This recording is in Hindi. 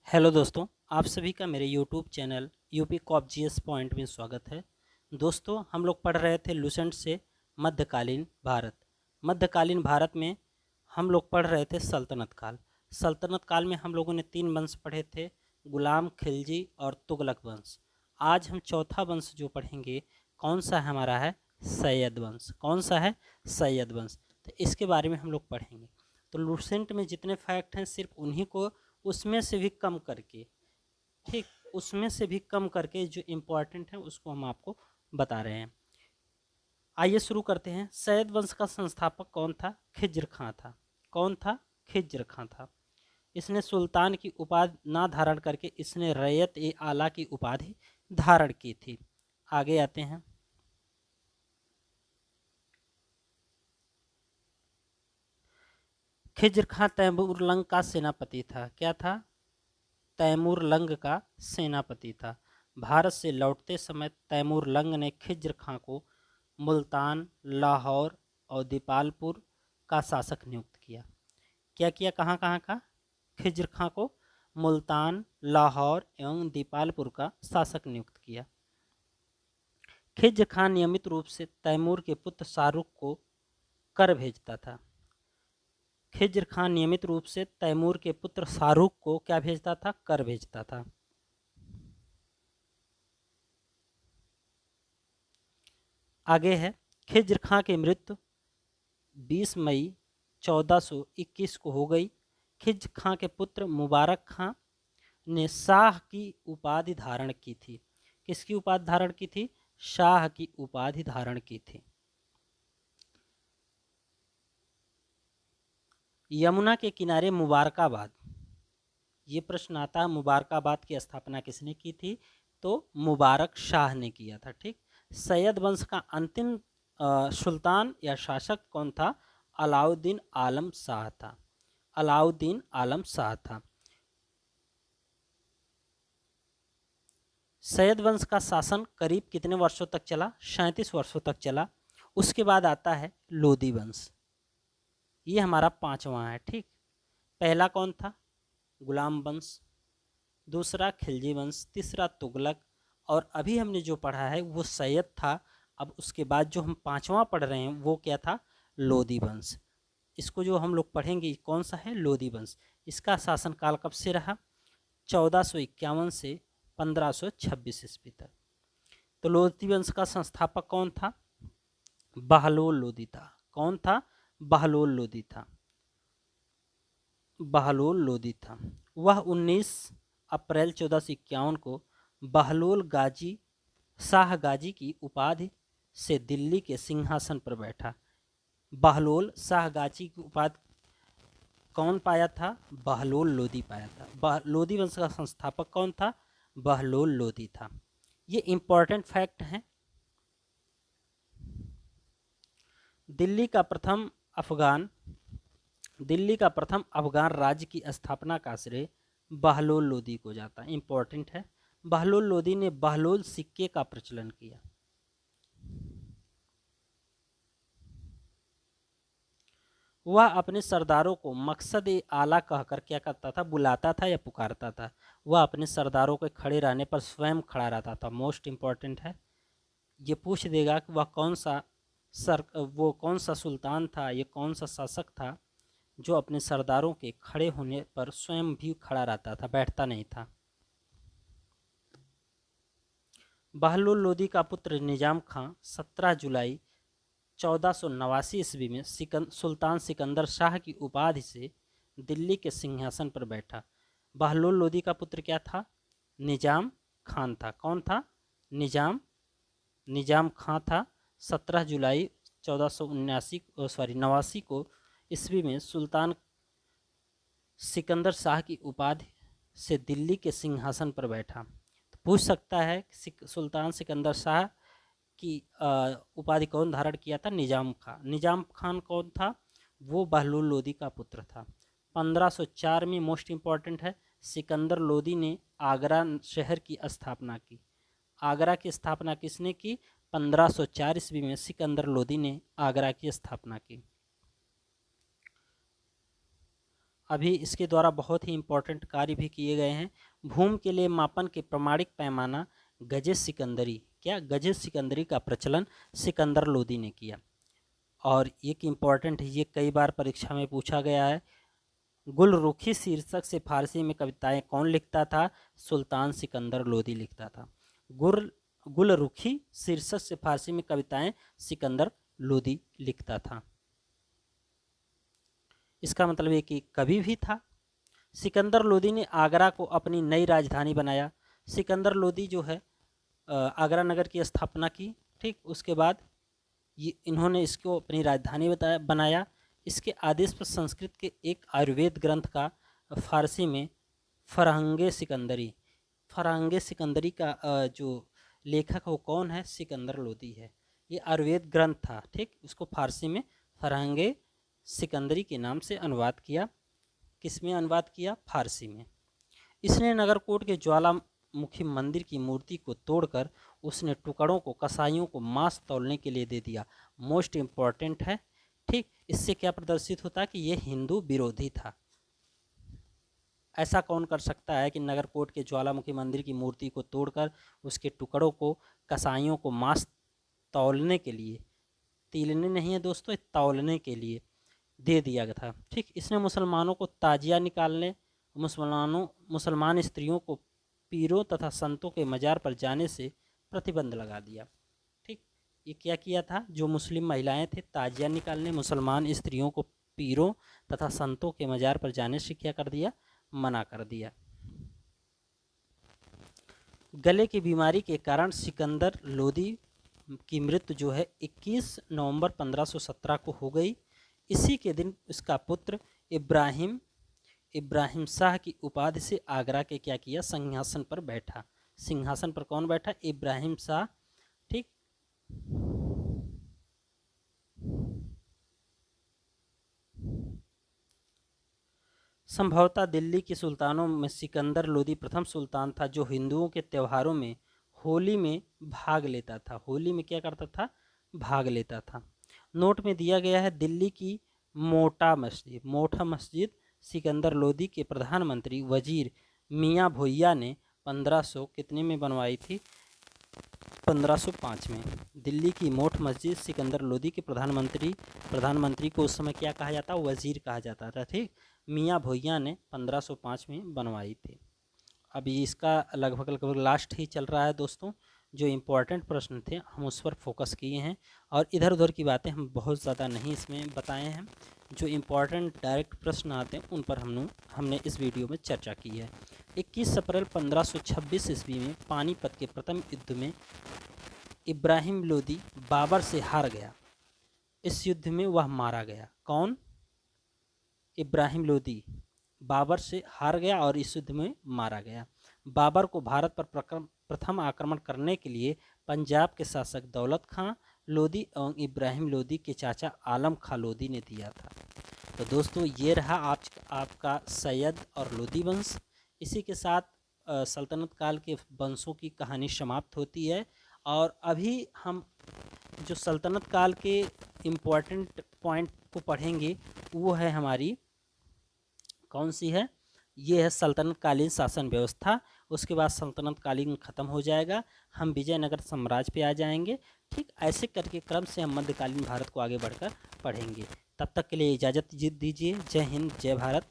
हेलो दोस्तों, आप सभी का मेरे YouTube channel UP cop GS point में स्वागत है। दोस्तों, हम लोग पढ़ रहे थे लुसेंट से मध्यकालीन भारत। मध्यकालीन भारत में हम लोग पढ़ रहे थे सल्तनत काल। सल्तनत काल में हम लोगों ने 3 वंश पढ़े थे, गुलाम, खिलजी और तुगलक वंश। आज हम चौथा वंश जो पढ़ेंगे, कौन सा है हमारा, है सैयद वंश। कौन सा है? सैयद वंश। तो इसके बारे में हम लोग पढ़ेंगे। तो लुसेंट में जितने फैक्ट हैं सिर्फ उन्हीं को उसमें से भी कम करके, ठीक, उसमें से भी कम करके जो इम्पोर्टेंट है उसको हम आपको बता रहे हैं। आइए शुरू करते हैं। सैयद वंश का संस्थापक कौन था? खिज्र खां था। कौन था? खिज्र खां था। इसने सुल्तान की उपाधि ना धारण करके इसने रैयत ए आला की उपाधि धारण की थी। आगे आते हैं। खिज्र खां तैमूर लंग का सेनापति था। क्या था? तैमूर लंग का सेनापति था। भारत से लौटते समय तैमूर लंग ने खिज्र खां को मुल्तान, लाहौर और दीपालपुर का शासक नियुक्त किया। क्या किया? कहाँ कहाँ का? खिज्र खां को मुल्तान, लाहौर एवं दीपालपुर का शासक नियुक्त किया। खिज्र खां नियमित रूप से तैमूर के पुत्र शाहरुख को कर भेजता था। खिज्र खां नियमित रूप से तैमूर के पुत्र शाहरुख को क्या भेजता था? कर भेजता था। आगे है, खिज्र खां की मृत्यु 20 मई 1421 को हो गई। खिज्र खां के पुत्र मुबारक खां ने शाह की उपाधि धारण की थी। किसकी उपाधि धारण की थी? शाह की उपाधि धारण की थी। यमुना के किनारे मुबारकाबाद, ये प्रश्न आता है, मुबारकाबाद की स्थापना किसने की थी? तो मुबारक शाह ने किया था। ठीक। सैयद वंश का अंतिम सुल्तान या शासक कौन था? अलाउद्दीन आलम शाह था। अलाउद्दीन आलम शाह था। सैयद वंश का शासन करीब कितने वर्षों तक चला? 37 वर्षों तक चला। उसके बाद आता है लोदी वंश। ये हमारा 5वां है। ठीक। पहला कौन था? गुलाम वंश, दूसरा खिलजी वंश, तीसरा तुगलक, और अभी हमने जो पढ़ा है वो सैयद था। अब उसके बाद जो हम 5वां पढ़ रहे हैं वो क्या था? लोदी वंश। इसको जो हम लोग पढ़ेंगे कौन सा है? लोदी वंश। इसका शासनकाल कब से रहा? 1451 से 1526 ईस्वी तक। तो लोदी वंश का संस्थापक कौन था? बहलोल लोदी था। कौन था? बहलोल लोदी था। बहलोल लोदी था। वह 19 अप्रैल 1451 को बहलोल गाजी शाह गाजी की उपाधि से दिल्ली के सिंहासन पर बैठा। बहलोल शाह गाजी की उपाधि कौन पाया था? बहलोल लोदी पाया था। लोदी वंश का संस्थापक कौन था? बहलोल लोदी था। ये इंपॉर्टेंट फैक्ट है। दिल्ली का प्रथम अफगान दिल्ली का प्रथम अफगान राज्य की स्थापना का श्रेय बहलोल लोदी को जाता है। इंपॉर्टेंट है। बहलोल लोदी ने बहलोल सिक्के का प्रचलन किया। वह अपने सरदारों को मकसद ए आला कहकर क्या करता था? बुलाता था या पुकारता था? वह अपने सरदारों के खड़े रहने पर स्वयं खड़ा रहता था। मोस्ट इंपॉर्टेंट है। ये पूछ देगा कि वह वो कौन सा सुल्तान था, ये कौन सा शासक था जो अपने सरदारों के खड़े होने पर स्वयं भी खड़ा रहता था, बैठता नहीं था। बहलोल लोदी का पुत्र निजाम खां 17 जुलाई 1489 ईस्वी में सुल्तान सिकंदर शाह की उपाधि से दिल्ली के सिंहासन पर बैठा। बहलोल लोदी का पुत्र क्या था? निजाम खान था। कौन था? निजाम खां था। 17 जुलाई 1489 को ईस्वी में सुल्तान सिकंदर शाह की उपाधि से दिल्ली के सिंहासन पर बैठा। तो पूछ सकता है सुल्तान सिकंदर शाह की उपाधि कौन धारण किया था? निजाम खान। निजाम खान कौन था? वो बहलोल लोदी का पुत्र था। 1504 में, मोस्ट इंपॉर्टेंट है, सिकंदर लोदी ने आगरा शहर की स्थापना की। आगरा की स्थापना किसने की? 1504 ईस्वी में सिकंदर लोदी ने आगरा की स्थापना की। अभी इसके द्वारा बहुत ही इम्पोर्टेंट कार्य भी किए गए हैं। भूमि के लिए मापन के प्रमाणिक पैमाना गजे सिकंदरी, क्या गजे सिकंदरी का प्रचलन सिकंदर लोदी ने किया। और एक इम्पॉर्टेंट है, ये कई बार परीक्षा में पूछा गया है। गुलरुखी शीर्षक से फारसी में कविताएं कौन लिखता था? सुल्तान सिकंदर लोदी लिखता था। गुलरुखी शीर्षक से फारसी में कविताएं सिकंदर लोदी लिखता था। इसका मतलब ये कि कवि भी था। सिकंदर लोदी ने आगरा को अपनी नई राजधानी बनाया। सिकंदर लोदी जो है आगरा नगर की स्थापना की। ठीक, उसके बाद ये इन्होंने इसको अपनी राजधानी बनाया। इसके आदेश पर संस्कृत के एक आयुर्वेद ग्रंथ का फारसी में फरहंगे सिकंदरी का जो लेखक वो कौन है? सिकंदर लोदी है। ये आयुर्वेद ग्रंथ था। ठीक, उसको फारसी में फरहंगे सिकंदरी के नाम से अनुवाद किया। किस में अनुवाद किया? फारसी में। इसने नगरकोट के ज्वालामुखी मंदिर की मूर्ति को तोड़कर उसने टुकड़ों को कसाईयों को मांस तौलने के लिए दे दिया। मोस्ट इम्पॉर्टेंट है। ठीक, इससे क्या प्रदर्शित होता है कि यह हिंदू विरोधी था। ऐसा कौन कर सकता है कि नगरकोट के ज्वालामुखी मंदिर की मूर्ति को तोड़कर उसके टुकड़ों को कसाईयों को मांस तौलने के लिए, तीलने नहीं है दोस्तों, तौलने के लिए दे दिया गया था। ठीक, इसने मुसलमानों को ताजिया निकालने, मुसलमान स्त्रियों को पीरों तथा संतों के मज़ार पर जाने से प्रतिबंध लगा दिया। ठीक, ये क्या किया था? जो मुस्लिम महिलाएं थे ताजिया निकालने, मुसलमान स्त्रियों को पीरों तथा संतों के मज़ार पर जाने से क्या कर दिया? मना कर दिया। गले की बीमारी के कारण सिकंदर लोदी की मृत्यु जो है 21 नवंबर 1517 को हो गई। इसी के दिन इसका पुत्र इब्राहिम शाह की उपाधि से आगरा के क्या किया? सिंहासन पर बैठा। सिंहासन पर कौन बैठा? इब्राहिम शाह। ठीक, संभवतः दिल्ली के सुल्तानों में सिकंदर लोदी प्रथम सुल्तान था जो हिंदुओं के त्योहारों में होली में भाग लेता था। होली में क्या करता था? भाग लेता था। नोट में दिया गया है दिल्ली की मोटा मस्जिद सिकंदर लोदी के प्रधानमंत्री वजीर मियाँ भोइया ने 1500 कितने में बनवाई थी? 1505 में। दिल्ली की मोट मस्जिद सिकंदर लोदी के प्रधानमंत्री को उस समय क्या कहा जाता? वजीर कहा जाता था। ठीक, मियाँ भोइया ने 1505 में बनवाई थी। अभी इसका लगभग लास्ट ही चल रहा है दोस्तों। जो इम्पोर्टेंट प्रश्न थे हम उस पर फोकस किए हैं और इधर उधर की बातें हम बहुत ज़्यादा नहीं इसमें बताए हैं। जो इम्पोर्टेंट डायरेक्ट प्रश्न आते हैं उन पर हमने इस वीडियो में चर्चा की है। 21 अप्रैल 1526 ईस्वी में पानीपत के प्रथम युद्ध में इब्राहिम लोदी बाबर से हार गया। इस युद्ध में वह मारा गया। कौन? इब्राहिम लोदी बाबर से हार गया और इस युद्ध में मारा गया। बाबर को भारत पर प्रथम आक्रमण करने के लिए पंजाब के शासक दौलत खां लोदी एवं इब्राहिम लोदी के चाचा आलम खां लोदी ने दिया था। तो दोस्तों ये रहा आपका सैयद और लोदी वंश। इसी के साथ सल्तनत काल के वंशों की कहानी समाप्त होती है। और अभी हम जो सल्तनत काल के इम्पोर्टेंट पॉइंट को पढ़ेंगे वो है हमारी कौन सी है? ये है सल्तनत कालीन शासन व्यवस्था। उसके बाद सल्तनत कालीन ख़त्म हो जाएगा, हम विजयनगर साम्राज्य पे आ जाएंगे। ठीक, ऐसे करके क्रम से हम मध्यकालीन भारत को आगे बढ़कर पढ़ेंगे। तब तक के लिए इजाज़त दीजिए। जय हिंद, जय भारत।